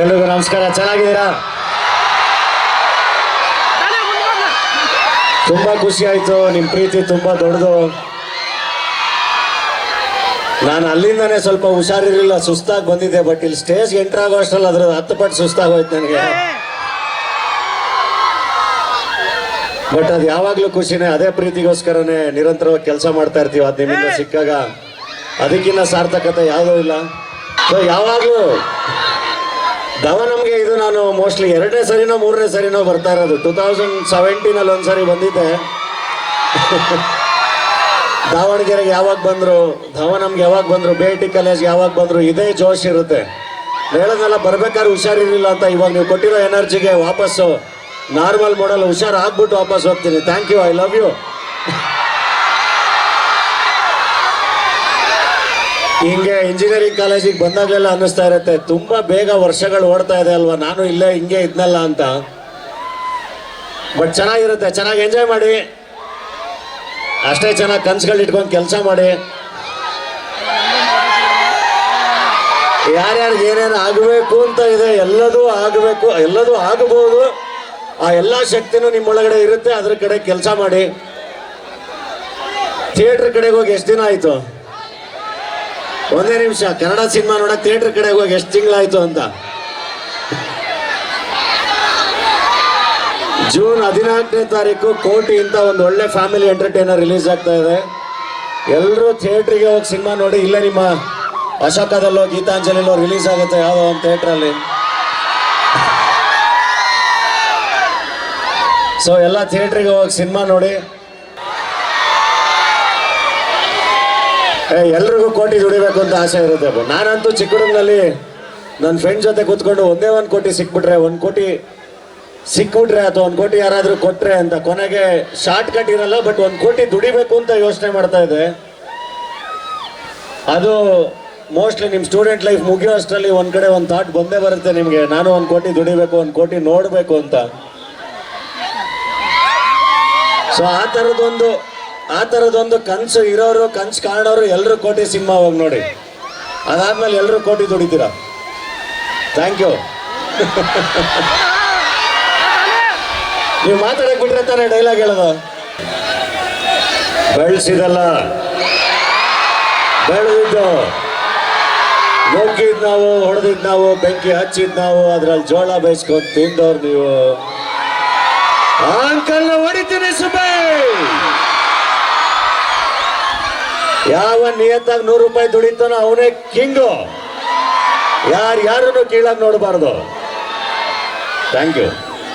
ಎಲ್ರಿಗೂ ನಮಸ್ಕಾರ. ಚೆನ್ನಾಗಿದ್ದೀರಾ? ತುಂಬಾ ಖುಷಿ ಆಯ್ತು. ನಿಮ್ಮ ಪ್ರೀತಿ ತುಂಬಾ ದೊಡ್ಡದು. ನಾನು ಅಲ್ಲಿಂದಾನೇ ಸ್ವಲ್ಪ ಹುಷಾರಿರಲಿಲ್ಲ, ಸುಸ್ತಾಗಿ ಬಂದಿದ್ದೆ. ಬಟ್ ಇಲ್ಲಿ ಸ್ಟೇಜ್ ಎಂಟರ್ ಆಗೋ ಅಷ್ಟರಲ್ಲಿ ಅದ್ರ 10 ಪಟ್ಟು ಸುಸ್ತಾಗೋಯ್ತು ನನಗೆ. ಬಟ್ ಅದು ಯಾವಾಗ್ಲೂ ಖುಷಿನೇ. ಅದೇ ಪ್ರೀತಿಗೋಸ್ಕರನೇ ನಿರಂತರವಾಗಿ ಕೆಲಸ ಮಾಡ್ತಾ ಇರ್ತೀವಿ. ಅದು ನಿಮ್ಮಿಂದ ಸಿಕ್ಕಾಗ ಅದಕ್ಕಿಂತ ಸಾರ್ಥಕತೆ ಯಾವುದೂ ಇಲ್ಲ. ಸೊ ಯಾವಾಗಲೂ ನಮಗೆ ಇದು ನಾನು ಮೋಸ್ಟ್ಲಿ 2ನೇ ಸರಿನೋ 3ನೇ ಸರಿನೋ ಬರ್ತಾ ಇರೋದು. 2017 ಒಂದ್ಸರಿ ಬಂದಿದ್ದೆ. ದಾವಣಗೆರೆಗೆ ಯಾವಾಗ ಬಂದರು, ನಮ್ಗೆ ಯಾವಾಗ ಬಂದರು, ಬೇಟಿ ಕಾಲೇಜ್ಗೆ ಯಾವಾಗ ಬಂದರು, ಇದೇ ಜೋಶ್ ಇರುತ್ತೆ. ಹೇಳೋದೆಲ್ಲ ಬರ್ಬೇಕಾದ್ರೆ ಹುಷಾರಿರಲಿಲ್ಲ ಅಂತ. ಇವಾಗ ನೀವು ಕೊಟ್ಟಿರೋ ಎನರ್ಜಿಗೆ ವಾಪಸ್ಸು ನಾರ್ಮಲ್ ಮಾಡಲ್ ಹುಷಾರು ಆಗ್ಬಿಟ್ಟು ವಾಪಸ್ ಹೋಗ್ತೀನಿ. Thank you. I love you. ಹಿಂಗೆ ಇಂಜಿನಿಯರಿಂಗ್ ಕಾಲೇಜಿಗೆ ಬಂದಾಗಲೆಲ್ಲ ಅನ್ನಿಸ್ತಾ ಇರುತ್ತೆ, ತುಂಬಾ ಬೇಗ ವರ್ಷಗಳು ಓಡ್ತಾ ಇದೆ ಅಲ್ವಾ, ನಾನು ಇಲ್ಲೇ ಹಿಂಗೆ ಇದ್ನಲ್ಲ ಅಂತ. ಬಟ್ ಚೆನ್ನಾಗಿರುತ್ತೆ. ಚೆನ್ನಾಗಿ ಎಂಜಾಯ್ ಮಾಡಿ, ಅಷ್ಟೇ ಚೆನ್ನಾಗಿ ಕನ್ಸುಗಳು ಇಟ್ಕೊಂಡು ಕೆಲಸ ಮಾಡಿ. ಯಾರ್ಯಾರಿಗೆ ಏನೇನು ಆಗಬೇಕು ಅಂತ ಇದೆ ಎಲ್ಲದೂ ಆಗಬೇಕು, ಎಲ್ಲದೂ ಆಗಬಹುದು. ಆ ಎಲ್ಲ ಶಕ್ತಿನೂ ನಿಮ್ಮೊಳಗಡೆ ಇರುತ್ತೆ. ಅದ್ರ ಕಡೆ ಕೆಲಸ ಮಾಡಿ. ಥಿಯೇಟ್ರ್ ಕಡೆಗೆ ಹೋಗಿ ಎಷ್ಟು ದಿನ ಆಯಿತು? ಒಂದೇ ನಿಮಿಷ. ಕನ್ನಡ ಸಿನಿಮಾ ನೋಡಕ್ ಥಿಯೇಟರ್ ಕಡೆಗೆ ಹೋಗಿ ಎಷ್ಟು ತಿಂಗಳಾಯ್ತು ಅಂತ. ಜೂನ್ 14ನೇ ತಾರೀಕು ಕೋಟಿ ಅಂತ ಒಂದು ಒಳ್ಳೆ ಫ್ಯಾಮಿಲಿ ಎಂಟರ್ಟೈನರ್ ರಿಲೀಸ್ ಆಗ್ತಾ ಇದೆ. ಎಲ್ಲರೂ ಥಿಯೇಟ್ರಿಗೆ ಹೋಗಿ ಸಿನಿಮಾ ನೋಡಿ. ಇಲ್ಲೇ ನಿಮ್ಮ ಅಶೋಕದಲ್ಲೋ ಗೀತಾಂಜಲಿಲೋ ರಿಲೀಸ್ ಆಗುತ್ತೆ ಯಾವುದೋ ಒಂದು ಥಿಯೇಟ್ರಲ್ಲಿ. ಸೊ ಎಲ್ಲ ಥಿಯೇಟ್ರಿಗೆ ಹೋಗಿ ಸಿನಿಮಾ ನೋಡಿ. ಎಲ್ರಿಗೂ ಕೋಟಿ ದುಡಿಬೇಕು ಅಂತ ಆಸೆ ಇರುತ್ತೆ. ನಾನಂತೂ ಚಿಕ್ಕ ಹುಡುಗನಲ್ಲಿ ನನ್ನ ಫ್ರೆಂಡ್ ಜೊತೆ ಕೂತ್ಕೊಂಡು ಒಂದೇ 1 ಕೋಟಿ ಸಿಕ್ಬಿಟ್ರೆ, 1 ಕೋಟಿ ಸಿಕ್ಬಿಟ್ರೆ ಅಥವಾ 1 ಕೋಟಿ ಯಾರಾದರೂ ಕೊಟ್ರೆ ಅಂತ, ಕೊನೆಗೆ ಶಾರ್ಟ್ ಕಟ್ ಇರಲ್ಲ. ಬಟ್ 1 ಕೋಟಿ ದುಡಿಬೇಕು ಅಂತ ಯೋಚನೆ ಮಾಡ್ತಾ ಇದ್ದೆ. ಅದು ಮೋಸ್ಟ್ಲಿ ನಿಮ್ಮ ಸ್ಟೂಡೆಂಟ್ ಲೈಫ್ ಮುಗಿಯೋ ಅಷ್ಟರಲ್ಲಿ ಒಂದು ಕಡೆ ಒಂದು ಥಾಟ್ ಬಂದೇ ಬರುತ್ತೆ ನಿಮಗೆ, ನಾನು 1 ಕೋಟಿ ದುಡಿಬೇಕು, 1 ಕೋಟಿ ನೋಡಬೇಕು ಅಂತ. ಸೊ ಆ ಥರದೊಂದು ಕನಸು ಇರೋರು, ಕನಸು ಕಾಣೋರು ಎಲ್ಲರೂ ಕೋಟಿ ಸಿನಿಮಾ ಹೋಗಿ ನೋಡಿ. ಅದಾದ್ಮೇಲೆ ಎಲ್ಲರೂ ಕೋಟಿ ದುಡಿತೀರಾ. Thank you. ನೀವು ಮಾತಾಡಕ್ ಬಿಟ್ರೆ ತಾನೇ ಡೈಲಾಗ್ ಹೇಳೋದು. ಬೆಳೆಸಿದಲ್ಲ, ಬೆಳೆದಿದ್ದು, ನುಗ್ಗಿದ್ ನಾವು, ಹೊಡೆದಿದ್ ನಾವು, ಬೆಂಕಿ ಹಚ್ಚಿದ್ ನಾವು, ಅದ್ರಲ್ಲಿ ಜೋಳ ಬೇಯಿಸ್ಕೊಂಡು ತಿಂದವ್ರು ನೀವು. ಅಂಕಲ್ನ ಹೊಡಿತೀನಿ ಸುಬ್ಬೇ. ಯಾವ ನಿಯತ್ತಾಗಿ 100 ರೂಪಾಯಿ ದುಡಿತಾನೋ ಅವನೇ ಕಿಂಗು. ಯಾರನ್ನು ಕೀಳಾಗಿ ನೋಡಬಾರ್ದು. Thank you.